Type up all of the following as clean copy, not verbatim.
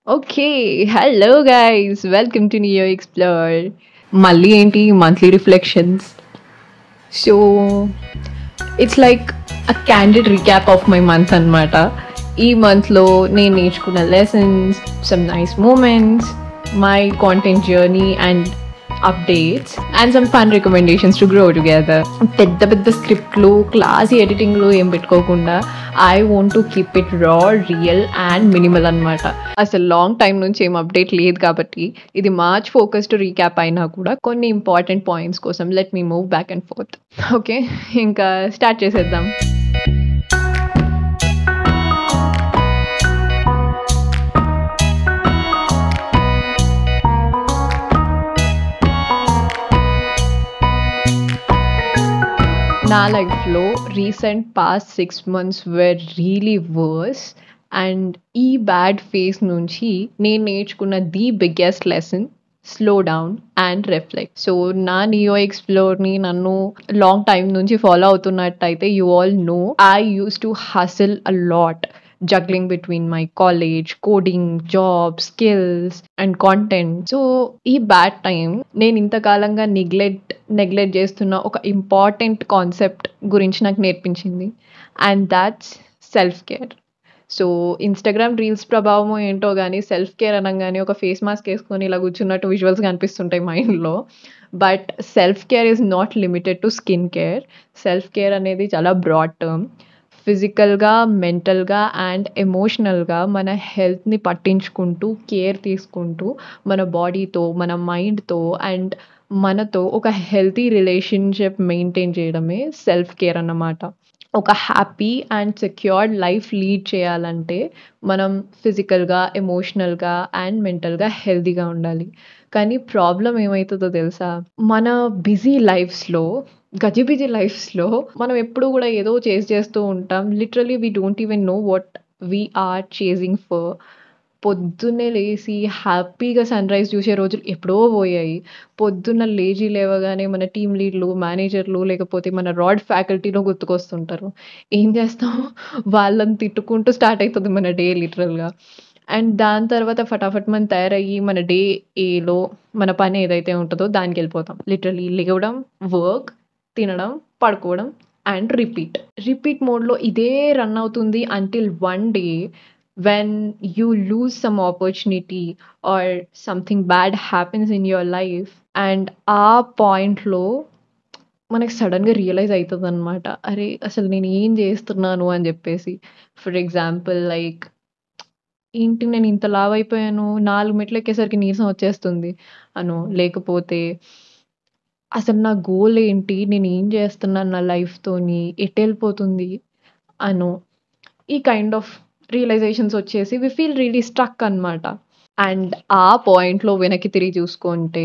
Okay, hello guys. Welcome to Neo Explore. Mali ఏంటి monthly reflections. So it's like a candid recap of my month అన్నమాట. ఈ మంత్లో నేను నేర్చుకున్న lessons, some nice moments, my content journey and updates and some fun recommendations to grow together. పెద్ద పెద్ద స్క్రిప్ట్లు classy ఎడిటింగ్లు ఏం పెట్టుకోకుండా I want to keep it రా రియల్ అండ్ మినిమల్ అనమాట. అసలు లాంగ్ టైం నుంచి ఏం అప్డేట్ లేదు కాబట్టి ఇది మార్చ్ ఫోకస్డ్ రీక్యాప్ అయినా కూడా కొన్ని ఇంపార్టెంట్ పాయింట్స్ కోసం let me move back and forth. Okay, ఇంకా స్టార్ట్ చేసేద్దాం. నా లైఫ్లో recent past 6 months were really worse and ఈ బ్యాడ్ ఫేస్ నుంచి నేను నేర్చుకున్న the biggest lesson slow down and reflect. So నా నియో ఎక్స్ప్లోర్ని నన్ను లాంగ్ టైం నుంచి ఫాలో అవుతున్నట్టయితే you all know I used to hustle a lot, juggling between my college, coding, job, skills and content. So ఈ బ్యాడ్ టైం నేను ఇంతకాలంగా neglect చేస్తున్న ఒక ఇంపార్టెంట్ కాన్సెప్ట్ గురించి నాకు నేర్పించింది, and that's self care. So Instagram reels ప్రభావమో ఏంటో కానీ సెల్ఫ్ కేర్ అనగానే ఒక ఫేస్ మాస్క్ వేసుకొని ఇలా కూర్చున్నట్టు విజువల్స్ కనిపిస్తుంటాయి మైండ్లో. But self care is not limited to skin care. Self care అనేది చాలా బ్రాడ్ టర్మ్. ఫిజికల్గా, మెంటల్గా అండ్ ఎమోషనల్గా మన హెల్త్ని పట్టించుకుంటూ కేర్ తీసుకుంటూ మన బాడీతో, మన మైండ్తో అండ్ మనతో ఒక హెల్తీ రిలేషన్షిప్ మెయింటైన్ చేయడమే సెల్ఫ్ కేర్ అన్నమాట. ఒక happy and secured life lead చేయాలంటే మనం ఫిజికల్గా, ఎమోషనల్గా అండ్ మెంటల్గా హెల్తీగా ఉండాలి. కానీ ప్రాబ్లం ఏమవుతుందో తెలుసా, మన బిజీ లైఫ్స్లో, గజిబిజీ లైఫ్స్లో మనం ఎప్పుడు కూడా ఏదో చేస్తూ ఉంటాం. Literally we don't even know what we are chasing for. పొద్దున్నే లేచి హ్యాపీగా సన్ రైజ్ చూసే రోజులు ఎప్పుడో పోయాయి. పొద్దున్న లేచి లేవగానే మన టీమ్ లీడ్లు, మేనేజర్లు లేకపోతే మన రాడ్ ఫ్యాకల్టీలో గుర్తుకొస్తుంటారు. ఏం చేస్తాం, వాళ్ళని తిట్టుకుంటూ స్టార్ట్ అవుతుంది మన డే లిటరల్గా. అండ్ దాని తర్వాత ఫటాఫట్ మనం తయారయ్యి మన డే ఏలో మన పని ఏదైతే ఉంటుందో దానికి వెళ్ళిపోతాం. లిటరలీ లేవడం, వర్క్, తినడం, పడుకోవడం అండ్ రిపీట్ మోడ్లో ఇదే రన్ అవుతుంది until one day when you lose some opportunity or something bad happens in your life, and ఆ పాయింట్లో మనకి సడన్గా రియలైజ్ అవుతుంది అనమాట, అరే అసలు నేను ఏం చేస్తున్నాను అని చెప్పేసి. ఫర్ ఎగ్జాంపుల్ లైక్, ఏంటి నేను ఇంత లావ్ అయిపోయాను, 4 మెట్లు ఎక్కేసరికి నీరసం వచ్చేస్తుంది అను, లేకపోతే అసలు నా గోల్ ఏంటి, నేను ఏం చేస్తున్నాను నా లైఫ్తోని, ఎటు వెళ్ళిపోతుంది అను, ఈ కైండ్ ఆఫ్ రియలైజేషన్స్ వచ్చేసి వి ఫీల్ రియలీ స్ట్రక్ అనమాట. అండ్ ఆ పాయింట్లో వెనక్కి తిరిగి చూసుకుంటే,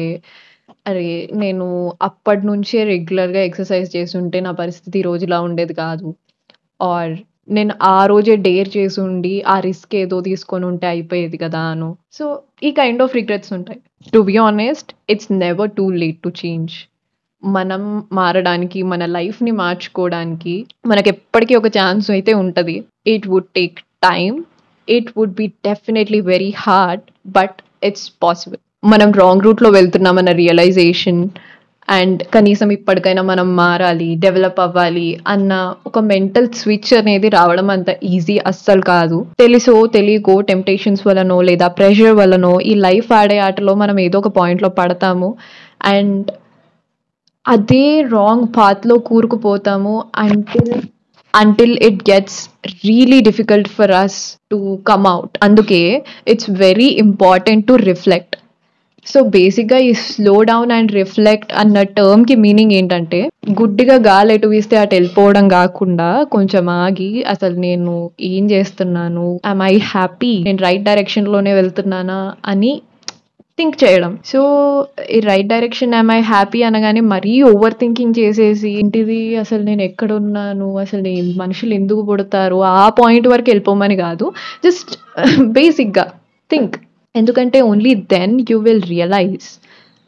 అరే నేను అప్పటి నుంచే రెగ్యులర్గా ఎక్సర్సైజ్ చేస్తుంటే నా పరిస్థితి ఈ రోజు ఇలా ఉండేది కాదు, ఆర్ నేను ఆ రోజే డేర్ చేసి ఉండి ఆ రిస్క్ ఏదో తీసుకొని ఉంటే అయిపోయేది కదా అను. సో ఈ కైండ్ ఆఫ్ రిగ్రెట్స్ ఉంటాయి. To be honest, it's never too late to change. మనం మారడానికి, మన లైఫ్ని మార్చుకోవడానికి మనకి ఎప్పటికీ ఒక ఛాన్స్ అయితే ఉంటుంది. It would take time, it would be definitely very hard, but it's possible. మనం రాంగ్ రూట్లో వెళ్తున్నామన్న రియలైజేషన్ అండ్ కనీసం ఇప్పటికైనా మనం మారాలి, డెవలప్ అవ్వాలి అన్న ఒక మెంటల్ స్విచ్ అనేది రావడం అంత ఈజీ అస్సలు కాదు. తెలుసో తెలియకో టెంప్టేషన్స్ వల్లనో లేదా ప్రెషర్ వల్లనో ఈ లైఫ్ ఆడే ఆటలో మనం ఏదో ఒక పాయింట్లో పడతాము అండ్ అదే రాంగ్ పాత్లో కూరుకుపోతాము until it gets really difficult for us to come out. అందుకే it's very important to reflect. So బేసిక్గా ఈ స్లో డౌన్ అండ్ రిఫ్లెక్ట్ అన్న టర్మ్కి మీనింగ్ ఏంటంటే, గుడ్డిగా గాలి ఎటు వీస్తే అటు వెళ్ళిపోవడం కాకుండా కొంచెం ఆగి అసలు నేను ఏం చేస్తున్నాను, ఐమ్ ఐ హ్యాపీ, నేను రైట్ డైరెక్షన్లోనే వెళ్తున్నానా అని థింక్ చేయడం. సో ఈ right direction I'm I happy అనగానే మరీ ఓవర్ థింకింగ్ చేసేసి ఏంటిది అసలు నేను ఎక్కడున్నాను, అసలు నేను మనుషులు ఎందుకు పుడతారు ఆ పాయింట్ వరకు వెళ్ళిపోమని కాదు, జస్ట్ బేసిక్గా థింక్. ఎందుకంటే only then you will realise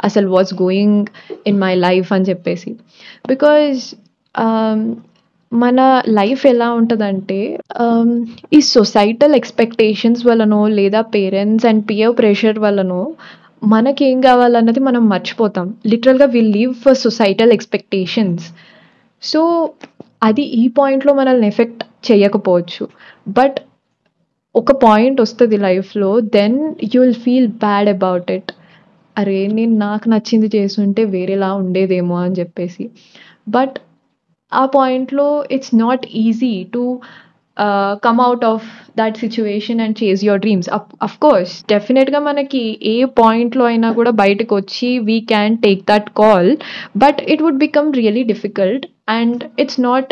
అసలు what's going in my life అని చెప్పేసి. బికాజ్ మన లైఫ్ ఎలా ఉంటదంటే ఈ సొసైటల్ ఎక్స్‌పెక్టేషన్స్ వల్లనో, లేదా పేరెంట్స్ అండ్ పియర్ ప్రెషర్ వల్లనో మనకేం గావాలన్నది మనం మర్చిపోతాం. లిటరల్‌గా we live for societal expectations. So, అది ఈ పాయింట్‌లో మనల్ని ఎఫెక్ట్ చేయకపోవచ్చు. బట్ ఒక పాయింట్ ఒస్తది లైఫ్‌లో then you will feel bad about it. అరే! నేను నాకు నచ్చింది చేసుంటే వేరేలా ఉండేదేమో అని జెప్పేసి. బట్ ఆ పాయింట్‌లో it's not easy to come out of that situation and chase your dreams. Of course డెఫినిట్‌గా మనకి ఏ పాయింట్‌లో అయినా గూడా బయటకొచ్చి we can take that call. But it would become really difficult and it's not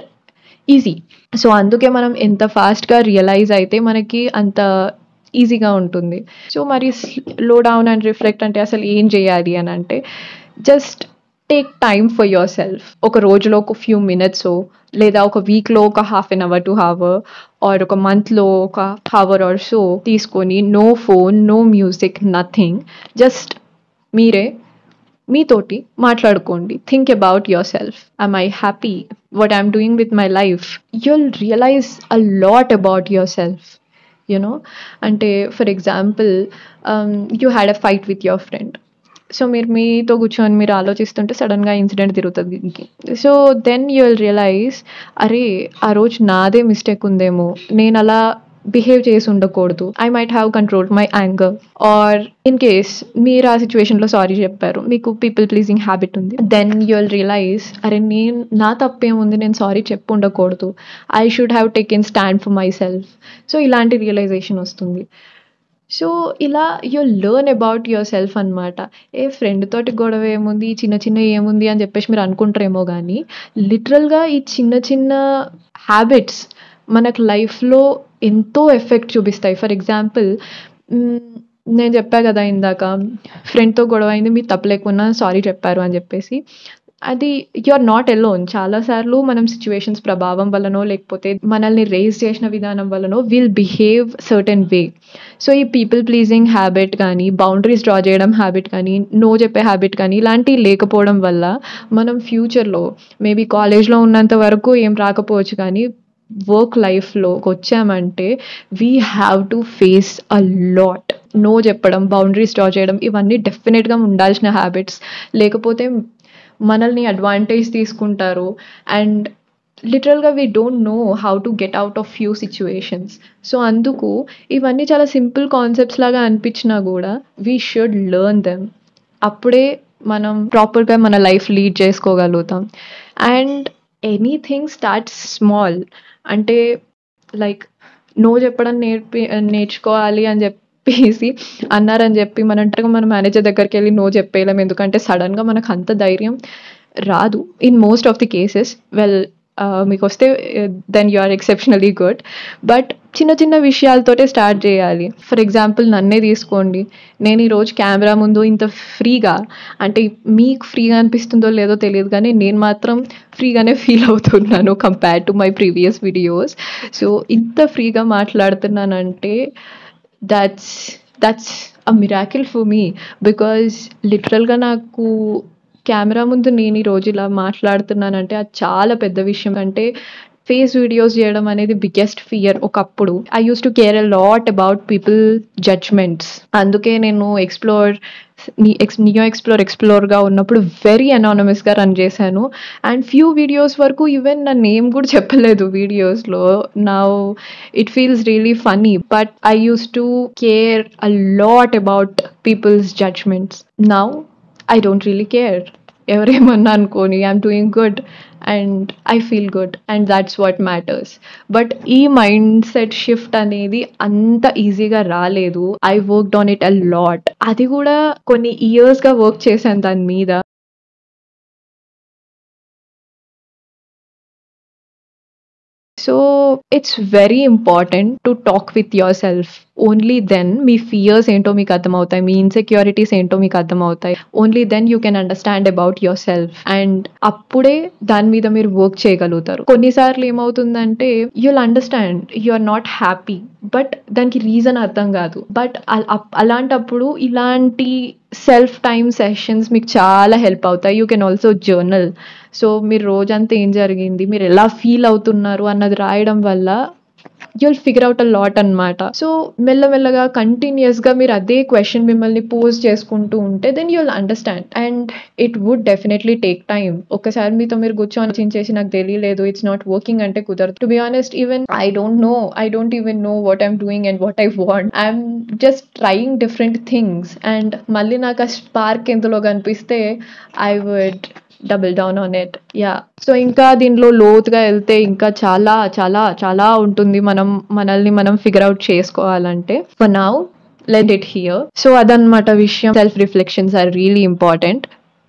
easy. So, అందుకే మనం ఎంత ఫాస్ట్‌గా రియలైజ్ అయితే మనకి అంత ఈజీగా ఉంటుంది. సో, మరి స్లో డౌన్ అండ్ రిఫ్లెక్ట్ అంటే అసలు ఏం జేయాలి అనంటే just take time for yourself. ఒక రోజులో ఒక ఫ్యూ మినిట్సో లేదా ఒక వీక్‌లో ఒక half an hour to hour or ఒక మంత్‌లో ఒక హవర్ ఆర్ సో తీసుకొని no phone, no music, nothing. Just మీరే మీతోటి మాట్లాడుకోండి. Think about yourself. Am I happy? What I'm doing with my life? You'll realise a lot about yourself. అంటే for example you had a fight with your friend. So, మీరు మీతో కూర్చొని మీరు ఆలోచిస్తుంటే సడెన్‌గా ఇన్సిడెంట్ తిరుగుతది దీనికి. So, then you will realise అరే! ఆ రోజు నాదే మిస్టేక్ ఉందేమో. నేనలా బిహేవ్ చేసి ఉండకూడదు. I might have controlled my anger. Or in case మీరు ఆ సిట్యుయేషన్‌లో సారీ చెప్పారు. మీకు పీపుల్ ప్లీజింగ్ హ్యాబిట్ ఉంది. దెన్ యూ విల్ రియలైజ్ అరే! నా తప్పేముంది, నేను సారీ చెప్పి ఉండకూడదు. I should have taken stand for myself. So, ఇలాంటి రియలైజేషన్ వస్తుంది. సో, ఇలా you learn about yourself అనమాట. ఫ్రెండ్ తోటి గొడవ ఏముంది, చిన్న చిన్నయి ఏముంది అని చెప్పేసి మీరు అనుకుంటారేమో గానీ, లిటరల్‌గా ఈ చిన్న చిన్న హ్యాబిట్స్ మనకు లైఫ్‌లో ఎంతో ఎఫెక్ట్ చూపిస్తాయి. ఫర్ ఎగ్జాంపుల్ హ్మ్, నేను చెప్పా గదా ఇందాక ఫ్రెండ్‌తో గొడవ అయింది. మీరు తప్పు లేకున్నా సారీ చెప్పారు అని జెప్పేసి. అది యూ ఆర్ నాట్ ఎలోన్. చాలా సార్లు మనం సిట్యుయేషన్స్ ప్రభావం వల్లనో, లేకపోతే మనల్ని రైజ్ చేసిన విధానం వల్లనో will behave certain way. So, ఈ పీపుల్ ప్లీజింగ్ హ్యాబిట్ కానీ, బౌండరీస్ డ్రా చేయడం హ్యాబిట్ కానీ, నో చెప్పే హ్యాబిట్ కానీ ఇలాంటివి లేకపోవడం వల్ల మనం ఫ్యూచర్‌లో మేబీ కాలేజ్‌లో ఉన్నంత వరకు ఏం రాకపోవచ్చు కానీ వర్క్ లైఫ్‌లోకొచ్చామంటే we have to face a lot. No చెప్పడం, బౌండరీస్ డ్రా చేయడం ఇవన్నీ డెఫినిట్‌గా ఉండాల్సిన హ్యాబిట్స్. లేకపోతే మనల్ని అడ్వాంటేజ్ తీసుకుంటారు. అండ్ లిటరల్‌గా we don't know how to get out of few situations. So, అందుకు ఇవన్నీ చాలా సింపుల్ కాన్సెప్ట్స్ లాగా అనిపించినా గూడా వి షుడ్ లెర్న్ దెమ్. అప్పుడే మనం ప్రాపర్‌గా మన లైఫ్ లీడ్ చేసుకోగలుగుతాం. And anything starts small. అంటే లైక్ నో చెప్పడం నేర్చుకోవాలి అని చెప్పేసి అన్నారని చెప్పి మన మేనేజర్ దగ్గరికెళ్ళి నో చెప్పేయలేం. ఎందుకంటే సడెన్‌గా మనకు అంత ధైర్యం రాదు. In most of the cases మీకొస్తే then you are exceptionally good. But చిన్న చిన్న విషయాలతోటే స్టార్ట్ చేయాలి. ఫర్ ఎగ్జాంపుల్ నన్నే తీసుకోండి. నేను ఈరోజు కెమెరా ముందు ఇంత ఫ్రీగా అంటే మీకు ఫ్రీగా అనిపిస్తుందో లేదో తెలీదు కానీ నేను మాత్రం ఫ్రీగానే ఫీల్ అవుతున్నాను compared to my previous videos. So, ఇంత ఫ్రీగా మాట్లాడుతున్నానంటే that's that's a miracle for me. Because లిటరల్‌గా నాకు కెమెరా ముందు నేను ఈరోజు ఇలా మాట్లాడుతున్నానంటే అది చాలా పెద్ద విషయం. అంటే ఫేస్ వీడియోస్ చేయడం అనేది బిగ్గెస్ట్ ఫియర్ ఒకప్పుడు. I used to care a lot about people judgements. అందుకే నేను నియో ఎక్స్‌ప్లోర్‌గా ఉన్నప్పుడు వెరీ అనానిమస్‌గా రన్ చేశాను. అండ్ ఫ్యూ వీడియోస్ వరకు ఈవెన్ నా నేమ్ కూడా చెప్పలేదు వీడియోస్‌లో. Now it feels really funny. But I used to care a lot about people's judgements. Now I don't really care. ఎవరేమన్నా అనుకోని I'm doing good and I feel good and that's what matters. But ఈ mind set shift అనేది అంత ఈజీగా రాలేదు. I worked on it a lot. అది కూడా కొన్ని ఇయర్స్‌గా వర్క్ చేశాను దాని మీద. So, it's very important to talk with yourself. Only then మీ ఫియర్స్ ఏంటో మీకు అర్థమవుతాయి. మీ ఇన్‌సెక్యూరిటీస్ ఏంటో మీకు అర్థమవుతాయి. Only then you can understand about yourself. And అప్పుడే దాని మీద మీరు వర్క్ చేయగలుగుతారు. కొన్నిసార్లు ఏమవుతుందంటే you'll understand you are not happy. But దానికి రీజన్ అర్థం కాదు. బట్ అలాంటప్పుడు ఇలాంటి సెల్ఫ్ టైమ్ సెషన్స్ మీకు చాలా హెల్ప్ అవుతాయి. You can also journal. So మీరు రోజంతా ఏం జరిగింది, మీరు ఎలా ఫీల్ అవుతున్నారు అన్నది రాయడం వల్ల you'll figure out a lot అనమాట. సో మెల్లమెల్లగా కంటిన్యూస్గా మీరు అదే క్వశ్చన్ మిమ్మల్ని పోజ్ చేసుకుంటూ ఉంటే then you'll understand. And it would definitely take time. ఒకసారి మీతో మీరు కూర్చొని ఆలోచించేసి నాకు తెలియలేదు, ఇట్స్ నాట్ వర్కింగ్ అంటే కుదరదు. To be honest, even I don't even know what I'm doing and what I want. I'm just trying different things and మళ్ళీ నాకు ఆ స్పార్క్ ఎందులో కనిపిస్తే I would double down on it. Yeah, so ఇంకా దీనిలో లోతుగా వెళ్తే ఇంకా చాలా చాలా చాలా ఉంటుంది మనల్ని మనం ఫిగర్ అవుట్ చేసుకోవాలంటే. For now let it here. So అదనమాట విషయం. Self reflections are really important.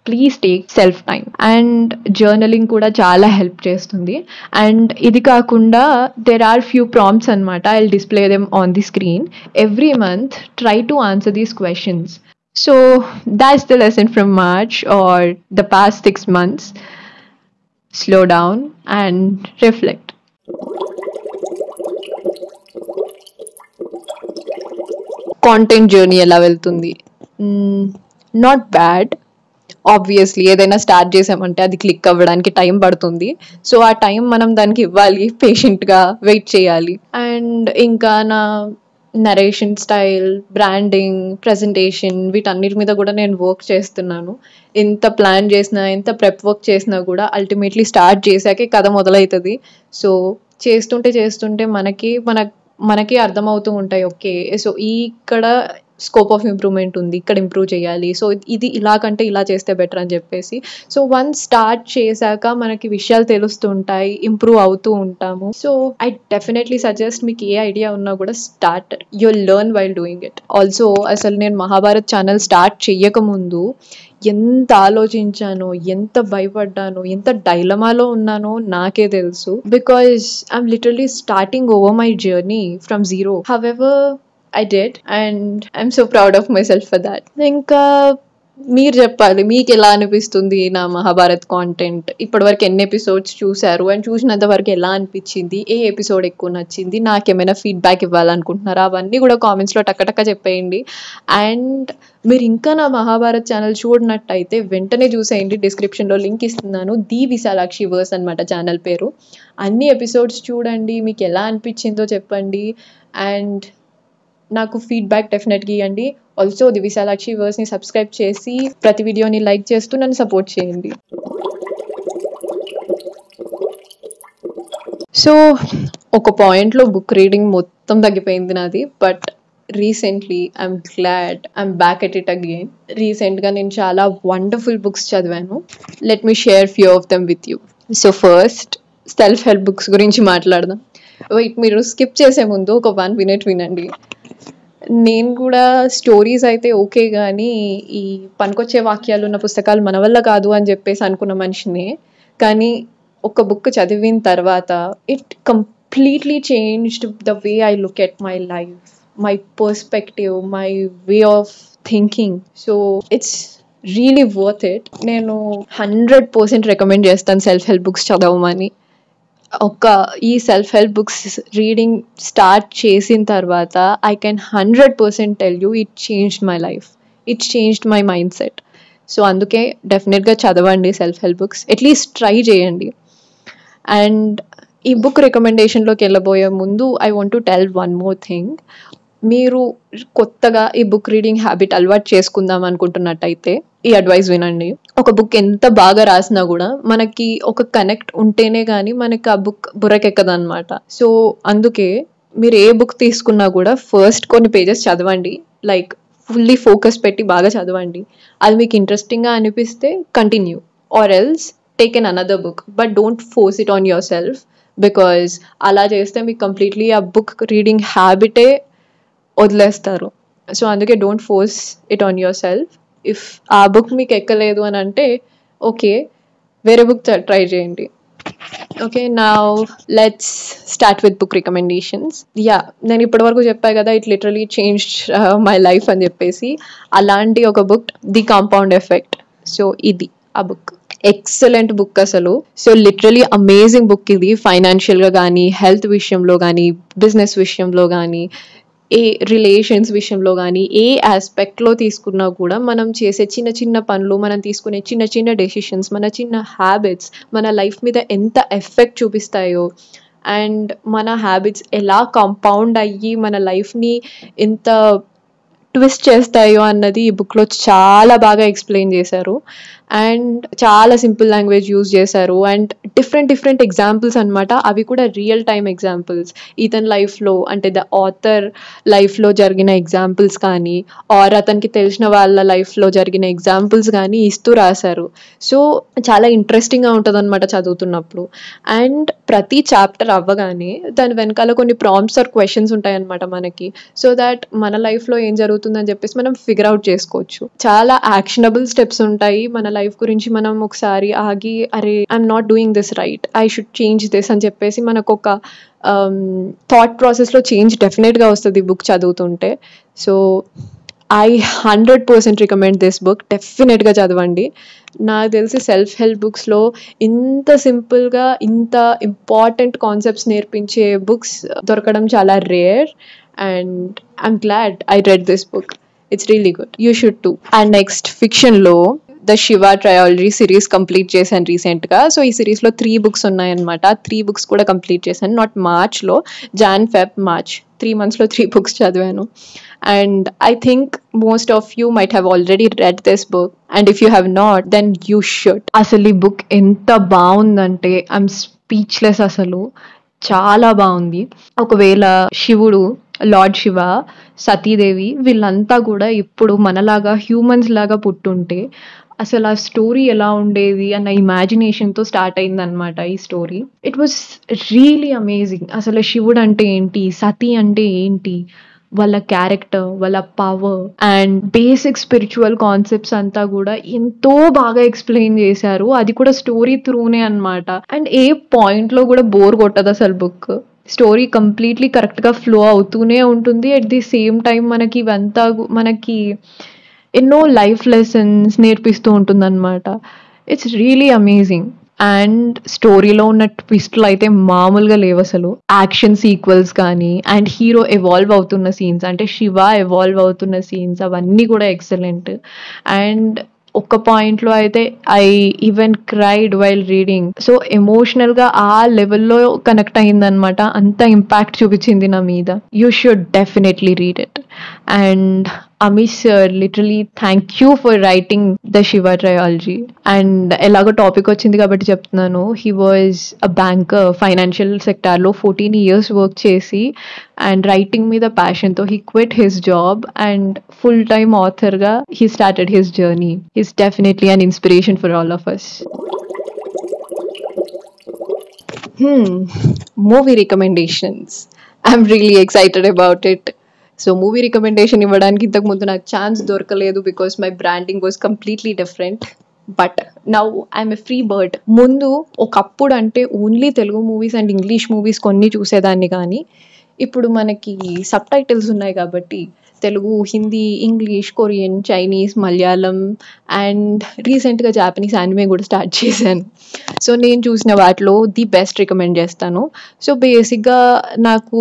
Please take self time. And journaling కూడా చాలా హెల్ప్ చేస్తుంది. అండ్ ఇది కాకుండా దెర్ ఆర్ ఫ్యూ ప్రాంప్ట్స్ అనమాట. I will display them on the screen. Every month try to answer these questions. So that's the lesson from March or the past 6 months. Slow down and reflect. Content journey ఎలా వెళ్తుంది? Not bad. Obviously ఏదైనా start చేసామంటే అది click అవ్వడానికి time పడుతుంది. So ఆ time మనం దానికి ఇవ్వాలి, పేషెంట్గా వెయిట్ చేయాలి. అండ్ ఇంకా నా నరేషన్ స్టైల్, బ్రాండింగ్, ప్రజెంటేషన్ వీటన్నిటి మీద కూడా నేను వర్క్ చేస్తున్నాను. ఎంత ప్లాన్ చేసినా, ఎంత ప్రెప్ వర్క్ చేసినా కూడా అల్టిమేట్లీ స్టార్ట్ చేశాకే కథ మొదలవుతుంది. సో చేస్తుంటే మనకి అర్థమవుతూ ఉంటాయి. ఓకే, సో ఇక్కడ స్కోప్ ఆఫ్ ఇంప్రూవ్మెంట్ ఉంది, ఇక్కడ ఇంప్రూవ్ చేయాలి, సో ఇది ఇలా కంటే ఇలా చేస్తే బెటర్ అని చెప్పేసి. సో వన్స్ స్టార్ట్ చేశాక మనకి విషయాలు తెలుస్తుంటాయి, ఇంప్రూవ్ అవుతూ ఉంటాము. సో ఐ డెఫినెట్లీ సజెస్ట్, మీకు ఏ ఐడియా ఉన్నా కూడా start, you'll learn while doing it. Also అసలు నేను మహాభారత్ ఛానల్ స్టార్ట్ చెయ్యకముందు ఎంత ఆలోచించానో, ఎంత భయపడ్డానో, ఎంత డైలమాలో ఉన్నానో నాకే తెలుసు. Because I'm literally starting over my journey from zero. However I did and I'm so proud of myself for that. ఇంకా మీరు చెప్పాలి, మీకు ఎలా అనిపిస్తుంది నా మహాభారత్ కాంటెంట్? ఇప్పటివరకు ఎన్ని ఎపిసోడ్స్ చూశారు అండ్ చూసినంత వరకు ఎలా అనిపించింది? ఏ ఎపిసోడ్ ఎక్కువ నచ్చింది? నాకేమైనా ఫీడ్బ్యాక్ ఇవ్వాలనుకుంటున్నారా? అవన్నీ కూడా కామెంట్స్లో టక్కటక్క చెప్పేయండి. అండ్ మీరు ఇంకా నా మహాభారత్ ఛానల్ చూడనట్టయితే వెంటనే చూసేయండి, డిస్క్రిప్షన్లో లింక్ ఇస్తున్నాను. ది విశాలాక్షి వర్స్ అనమాట ఛానల్ పేరు. అన్ని ఎపిసోడ్స్ చూడండి, మీకు ఎలా అనిపించిందో చెప్పండి అండ్ నాకు ఫీడ్బ్యాక్ డెఫినెట్గా ఇవ్వండి. ఆల్సో ది విశాలాక్షి వర్స్ని సబ్స్క్రైబ్ చేసి ప్రతి వీడియోని లైక్ చేస్తూ నన్ను సపోర్ట్ చేయండి. సో ఒక పాయింట్లో బుక్ రీడింగ్ మొత్తం తగ్గిపోయింది నాది. But recently I'm glad I'm back at it again. రీసెంట్గా నేను చాలా వండర్ఫుల్ బుక్స్ చదివాను. Let me share few of them with you. So first self help books గురించి మాట్లాడదాం. వెయిట్, మీరు స్కిప్ చేసే ముందు ఒక 1 minute వినండి. నేను కూడా స్టోరీస్ అయితే ఓకే, కానీ ఈ పనికొచ్చే వాక్యాలు ఉన్న పుస్తకాలు మన వల్ల కాదు అని చెప్పేసి అనుకున్న మనిషిని. కానీ ఒక బుక్ చదివిన తర్వాత it completely changed the way I look at my life, my perspective, my way of thinking. So it's really worth it. నేను 100% రికమెండ్ చేస్తాను సెల్ఫ్ హెల్ప్ బుక్స్ చదవమని. ఈ self help books reading start చేసిన తర్వాత I can 100% tell you it changed my life, it changed my mind set. So అందుకే డెఫినెట్గా చదవండి self help books, at least try చేయండి. అండ్ ఈ బుక్ రికమెండేషన్లోకి వెళ్ళబోయే ముందు I want to tell one more thing. మీరు కొత్తగా ఈ బుక్ రీడింగ్ హ్యాబిట్ అలవాటు చేసుకుందాం అనుకుంటున్నట్టయితే ఈ అడ్వైస్ వినండి. ఒక బుక్ ఎంత బాగా రాసినా కూడా మనకి ఒక కనెక్ట్ ఉంటేనే కానీ మనకి ఆ బుక్ బుర్రకెక్కదు అనమాట. సో అందుకే మీరు ఏ బుక్ తీసుకున్నా కూడా ఫస్ట్ కొన్ని పేజెస్ చదవండి, లైక్ ఫుల్లీ ఫోకస్ పెట్టి బాగా చదవండి. అది మీకు ఇంట్రెస్టింగ్గా అనిపిస్తే continue, or else take an another book, but don't force it on yourself. Because అలా చేస్తే మీకు కంప్లీట్లీ ఆ బుక్ రీడింగ్ హ్యాబిటే వదిలేస్తారు. సో అందుకే don't force it on your self. If ఆ బుక్ మీకు ఎక్కలేదు అని అంటే ఓకే, వేరే బుక్ ట్రై చేయండి. Okay, now let's start with book recommendations. Yeah, నేను ఇప్పటివరకు చెప్పా కదా it literally changed my life అని చెప్పేసి. అలాంటి ఒక book the compound effect. So ఇది ఆ బుక్, ఎక్సలెంట్ బుక్ అసలు. సో లిటరలీ అమేజింగ్ బుక్ ఇది. ఫైనాన్షియల్గా కానీ, హెల్త్ విషయంలో కానీ, బిజినెస్ విషయంలో కానీ ఏ రిలేషన్స్ విషయంలో కానీ ఏ ఆస్పెక్ట్లో తీసుకున్నా కూడా మనం చేసే చిన్న చిన్న పనులు, మనం తీసుకునే చిన్న చిన్న డెసిషన్స్, మన చిన్న హ్యాబిట్స్ మన లైఫ్ మీద ఎంత ఎఫెక్ట్ చూపిస్తాయో అండ్ మన హ్యాబిట్స్ ఎలా కాంపౌండ్ అయ్యి మన లైఫ్ని ఎంత ట్విస్ట్ చేస్తాయో అన్నది ఈ బుక్లో చాలా బాగా ఎక్స్ప్లెయిన్ చేశారు. అండ్ చాలా సింపుల్ లాంగ్వేజ్ యూజ్ చేశారు అండ్ డిఫరెంట్ డిఫరెంట్ ఎగ్జాంపుల్స్ అనమాట. అవి కూడా రియల్ టైమ్ ఎగ్జాంపుల్స్, ఇతని లైఫ్లో అంటే ద ఆథర్ లైఫ్లో జరిగిన ఎగ్జాంపుల్స్ కానీ ఆర్ అతనికి తెలిసిన వాళ్ళ లైఫ్లో జరిగిన ఎగ్జాంపుల్స్ కానీ ఇస్తూ రాశారు. సో చాలా ఇంట్రెస్టింగ్గా ఉంటుంది అనమాట చదువుతున్నప్పుడు. అండ్ ప్రతి చాప్టర్ అవ్వగానే దాని వెనకాల కొన్ని ప్రాంప్ట్స్ ఆర్ క్వశ్చన్స్ ఉంటాయన్నమాట మనకి, సో దాట్ మన లైఫ్లో ఏం జరుగుతుందని చెప్పేసి మనం ఫిగర్ అవుట్ చేసుకోవచ్చు. చాలా యాక్షనబుల్ స్టెప్స్ ఉంటాయి. మన లైఫ్ గురించి మనం ఒకసారి ఆగి అరే I'm not doing this right, I should change this అని చెప్పేసి మనకు ఒక థాట్ ప్రాసెస్లో చేంజ్ డెఫినెట్గా వస్తుంది బుక్ చదువుతుంటే. So I 100% recommend this book. డెఫినెట్గా చదవండి. నాకు తెలిసి సెల్ఫ్ హెల్ప్ బుక్స్లో ఇంత సింపుల్గా ఇంత ఇంపార్టెంట్ కాన్సెప్ట్స్ నేర్పించే బుక్స్ దొరకడం చాలా rare and I'm glad I read this book. It's really good, you should too. And next ఫిక్షన్లో the Shiva trilogy series complete చేశాను రీసెంట్గా. సో ఈ సిరీస్లో 3 books ఉన్నాయన్నమాట. 3 books కూడా కంప్లీట్ చేశాను. నాట్ మార్చ్లో, జాన్ ఫెబ్ మార్చ్ 3 monthsలో 3 books చదివాను. And I think most of you might have already read this book and if you have not then you should. అసలు ఈ బుక్ ఎంత బాగుందంటే ఐఎమ్ స్పీచ్లెస్. అసలు చాలా బాగుంది. ఒకవేళ శివుడు, లార్డ్ శివ, సతీదేవి వీళ్ళంతా కూడా ఇప్పుడు మనలాగా హ్యూమన్స్ లాగా పుట్టుంటే అసలు ఆ స్టోరీ ఎలా ఉండేది అన్న ఇమాజినేషన్తో స్టార్ట్ అయిందనమాట ఈ story. It was really amazing. అసలు శివుడు అంటే ఏంటి, సతీ అంటే ఏంటి, వాళ్ళ క్యారెక్టర్, వాళ్ళ power and basic spiritual concepts అంతా కూడా ఎంతో బాగా ఎక్స్ప్లెయిన్ చేశారు. అది కూడా స్టోరీ త్రూనే అనమాట. అండ్ ఏ పాయింట్లో కూడా బోర్ కొట్టదు అసలు బుక్. స్టోరీ కంప్లీట్లీ కరెక్ట్గా ఫ్లో అవుతూనే ఉంటుంది. అట్ ది సేమ్ టైం మనకి ఇవంతా మనకి ఎన్నో లైఫ్ లెసన్స్ నేర్పిస్తూ ఉంటుందన్నమాట. It's really amazing. అండ్ స్టోరీలో ఉన్న ట్విస్ట్లు అయితే మామూలుగా లేవు అసలు. యాక్షన్ సీక్వెల్స్ కానీ అండ్ హీరో ఎవాల్వ్ అవుతున్న సీన్స్, అంటే శివ ఎవాల్వ్ అవుతున్న సీన్స్ అవన్నీ కూడా ఎక్సలెంట్. అండ్ ఒక్క పాయింట్లో అయితే I even cried while reading. So ఎమోషనల్గా ఆ లెవెల్లో కనెక్ట్ అయ్యిందనమాట. అంత ఇంపాక్ట్ చూపించింది నా మీద. You should definitely read it. And Amish sir, literally thank you for writing the Shiva trilogy. And ఎలాగో టాపిక్ వచ్చింది కాబట్టి చెప్తున్నాను. He was a banker, financial సెక్టార్లో 14 years వర్క్ చేసి అండ్ రైటింగ్ మీద ప్యాషన్తో he quit his job and full time ఆథర్గా he started his journey. He's definitely an inspiration for all of us. Movie recommendations. I'm really excited about it. So movie recommendation ఇవ్వడానికి ఇంతకుముందు నాకు chance దొరకలేదు because my branding was completely different. But now I'm a free bird. ముందు ఒకప్పుడు అంటే only Telugu movies and English movies కొన్ని చూసేదాన్ని, కానీ ఇప్పుడు మనకి సబ్ టైటిల్స్ ఉన్నాయి కాబట్టి Telugu, Hindi, English, Korean, Chinese, Malayalam and రీసెంట్గా జాపనీస్ యానిమే కూడా స్టార్ట్ చేశాను. సో నేను చూసిన వాటిలో ది బెస్ట్ రికమెండ్ చేస్తాను. సో బేసిక్గా నాకు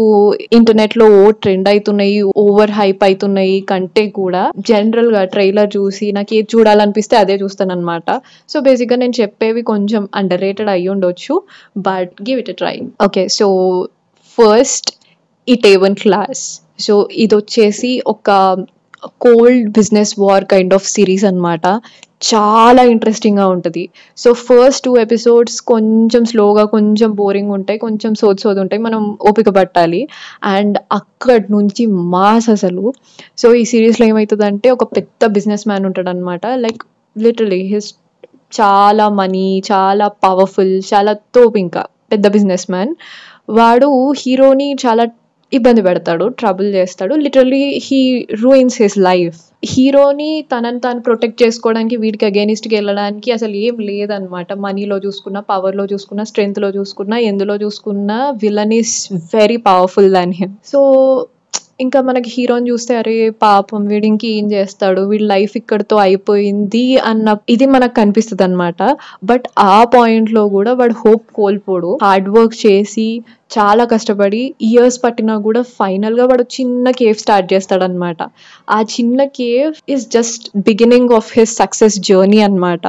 ఇంటర్నెట్లో ట్రెండ్ అవుతున్నాయి, ఓవర్ హైప్ అవుతున్నాయి కంటే కూడా జనరల్గా ట్రైలర్ చూసి నాకు ఏది చూడాలనిపిస్తే అదే చూస్తాను అనమాట. సో బేసిక్గా నేను చెప్పేవి కొంచెం అండర్ రేటెడ్ అయ్యి ఉండొచ్చు, but give it a try. Okay, so first Itaewon class. So ఇది వచ్చేసి ఒక cold business war kind of series అనమాట. చాలా ఇంట్రెస్టింగ్గా ఉంటుంది. సో ఫస్ట్ 2 episodes కొంచెం స్లోగా, కొంచెం బోరింగ్ ఉంటాయి, కొంచెం సోది ఉంటాయి, మనం ఓపిక పట్టాలి. అండ్ అక్కడి నుంచి మాస్ అసలు. సో ఈ సిరీస్లో ఏమవుతుందంటే ఒక పెద్ద బిజినెస్ మ్యాన్ ఉంటాడు అనమాట. లైక్ లిటరలీ హిస్ చాలా మనీ, చాలా పవర్ఫుల్, చాలా తోపు, ఇంకా పెద్ద బిజినెస్ మ్యాన్. వాడు హీరోని చాలా ఇబ్బంది పెడతాడు, ట్రబుల్ చేస్తాడు. Literally he ruins his life. హీరోని తనని తాను ప్రొటెక్ట్ చేసుకోవడానికి, వీడికి అగేనిస్ట్కి వెళ్ళడానికి అసలు ఏం లేదనమాట. మనీలో చూసుకున్నా, పవర్లో చూసుకున్నా, స్ట్రెంగ్త్లో చూసుకున్నా, ఎందులో చూసుకున్నా villain is very powerful than him. So ఇంకా మనకి హీరోని చూస్తే అరే పాపం వీడికి ఏం చేస్తాడు, వీడి లైఫ్ ఇక్కడితో అయిపోయింది అన్న ఇది మనకు కనిపిస్తుంది అనమాట. బట్ ఆ పాయింట్లో కూడా వాడు హోప్ కోల్పోడు. హార్డ్ వర్క్ చేసి చాలా కష్టపడి ఇయర్స్ పట్టినా కూడా ఫైనల్గా వాడు చిన్న కేవ్ స్టార్ట్ చేస్తాడనమాట. ఆ చిన్న cave is just beginning of his success journey అనమాట.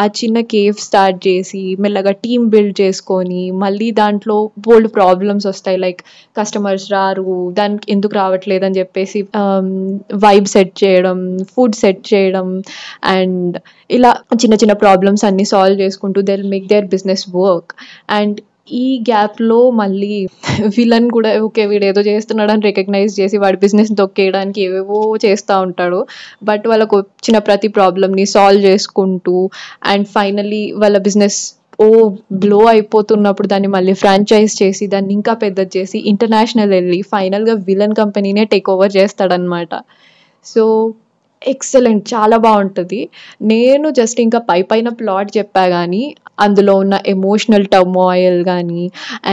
ఆ చిన్న కేవ్ స్టార్ట్ చేసి మెల్లగా టీమ్ బిల్డ్ చేసుకొని మళ్ళీ దాంట్లో బోల్డ్ ప్రాబ్లమ్స్ వస్తాయి. లైక్ కస్టమర్స్ రారు, దానికి ఎందుకు రావట్లేదు అని చెప్పేసి వైబ్ సెట్ చేయడం, ఫుడ్ సెట్ చేయడం, అండ్ ఇలా చిన్న చిన్న ప్రాబ్లమ్స్ అన్ని సాల్వ్ చేసుకుంటూ they will make their business work. And ఈ గ్యాప్లో మళ్ళీ విలన్ కూడా ఓకే వీడు ఏదో చేస్తున్నాడు అని రికగ్నైజ్ చేసి వాడి బిజినెస్ తొక్కేయడానికి ఏవేవో చేస్తూ ఉంటాడు. బట్ వాళ్ళకు వచ్చిన ప్రతి ప్రాబ్లమ్ని సాల్వ్ చేసుకుంటూ అండ్ ఫైనలీ వాళ్ళ బిజినెస్ బ్లో అయిపోతున్నప్పుడు దాన్ని మళ్ళీ ఫ్రాంచైజ్ చేసి దాన్ని ఇంకా పెద్దది చేసి ఇంటర్నేషనల్ వెళ్ళి ఫైనల్గా విలన్ కంపెనీనే టేక్ ఓవర్ చేస్తాడనమాట. సో ఎక్సలెంట్, చాలా బాగుంటుంది. నేను జస్ట్ ఇంకా పైన ప్లాట్ చెప్పా కానీ అందులో ఉన్న ఎమోషనల్ టర్మాయిల్ కానీ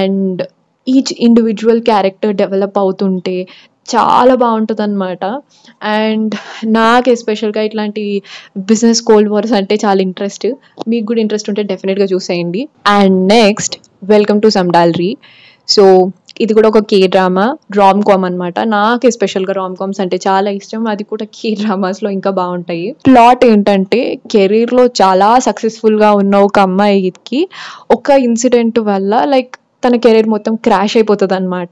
and each individual character develop అవుతుంటే చాలా బాగుంటుంది అనమాట. అండ్ నాకు ఎస్పెషల్గా ఇట్లాంటి బిజినెస్ కోల్డ్ వార్స్ అంటే చాలా ఇంట్రెస్ట్. మీకు కూడా ఇంట్రెస్ట్ ఉంటే డెఫినెట్గా చూసేయండి. And next, welcome to Samdalri. So ఇది కూడా ఒక కే డ్రామా రామ్ కామ్ అనమాట. నాకు ఎస్పెషల్గా రామ్ కామ్స్ అంటే చాలా ఇష్టం, అది కూడా కే డ్రామాస్లో ఇంకా బాగుంటాయి. ప్లాట్ ఏంటంటే కెరీర్లో చాలా సక్సెస్ఫుల్గా ఉన్న ఒక అమ్మాయికి ఒక ఇన్సిడెంట్ వల్ల లైక్ తన కెరీర్ మొత్తం క్రాష్ అయిపోతుంది అనమాట.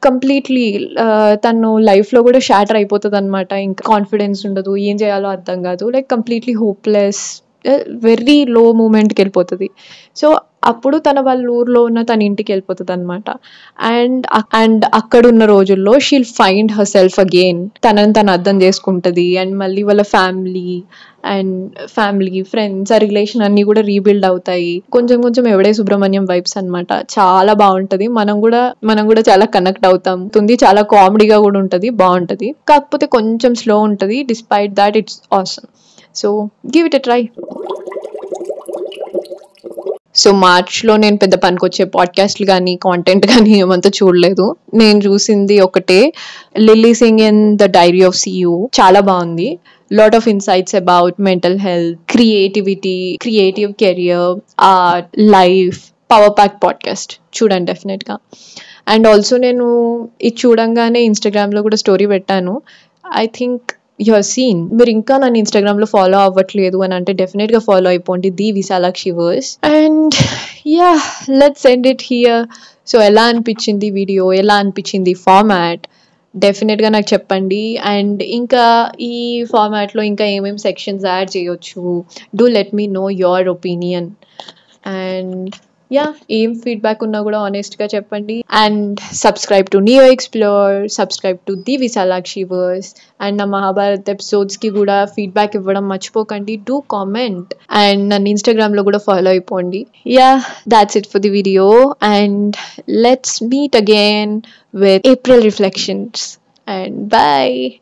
కంప్లీట్లీ తను లైఫ్లో కూడా షాటర్ అయిపోతుంది అనమాట. ఇంకా కాన్ఫిడెన్స్ ఉండదు, ఏం చేయాలో అర్థం కాదు, like completely hopeless, very low మూమెంట్కి వెళ్ళిపోతుంది. సో అప్పుడు వాళ్ళ ఊర్లో ఉన్న తన ఇంటికి వెళ్ళిపోతుంది అనమాట. అండ్ అక్కడ ఉన్న రోజుల్లో she'll find her self again, తనని తను అర్థం చేసుకుంటుంది. అండ్ మళ్ళీ వాళ్ళ ఫ్యామిలీ ఫ్రెండ్స్ ఆ రిలేషన్ అన్ని కూడా రీబిల్డ్ అవుతాయి. కొంచెం కొంచెం ఎవడే సుబ్రహ్మణ్యం వైబ్స్ అనమాట. చాలా బాగుంటది, మనం కూడా చాలా కనెక్ట్ అవుతాం. చాలా కామెడీగా కూడా ఉంటది, బాగుంటది. కాకపోతే కొంచెం స్లో ఉంటది. Despite that it's awesome. So give it a try. So మార్చ్లో నేను పెద్ద పనికొచ్చే పాడ్కాస్ట్లు కానీ కాంటెంట్ కానీ ఏమంతా చూడలేదు. నేను చూసింది ఒకటే, lily Singh in the diary of CU. చాలా బాగుంది. Lot of insights about mental health, creativity, creative career, art, life. Power pack podcast చూడండి డెఫినెట్గా. అండ్ ఆల్సో నేను ఇది చూడంగానే ఇన్స్టాగ్రామ్లో కూడా స్టోరీ పెట్టాను. I think your seen. మీరు ఇంకా నన్ను ఇన్స్టాగ్రామ్లో ఫాలో అవ్వట్లేదు అని అంటే డెఫినెట్గా ఫాలో అయిపోండి, the Vishalakshi verse. And yeah, let's end it here. So ఎలా అనిపించింది వీడియో, ఎలా అనిపించింది ఫార్మాట్, డెఫినెట్గా నాకు చెప్పండి. అండ్ ఇంకా ఈ ఫార్మాట్లో ఇంకా ఏమేమి సెక్షన్స్ యాడ్ చేయొచ్చు, do let me know your opinion. And yeah, ఏం ఫీడ్బ్యాక్ ఉన్నా కూడా ఆనెస్ట్గా చెప్పండి. And subscribe to Neo Explore, subscribe to the Vishalakshi verse. And నా మహాభారత్ ఎపిసోడ్స్కి కూడా ఫీడ్బ్యాక్ ఇవ్వడం మర్చిపోకండి. డూ కామెంట్ అండ్ నన్ను ఇన్స్టాగ్రామ్లో కూడా ఫాలో అయిపోండి. Yeah, that's it for the video. And let's meet again with April reflections, and bye.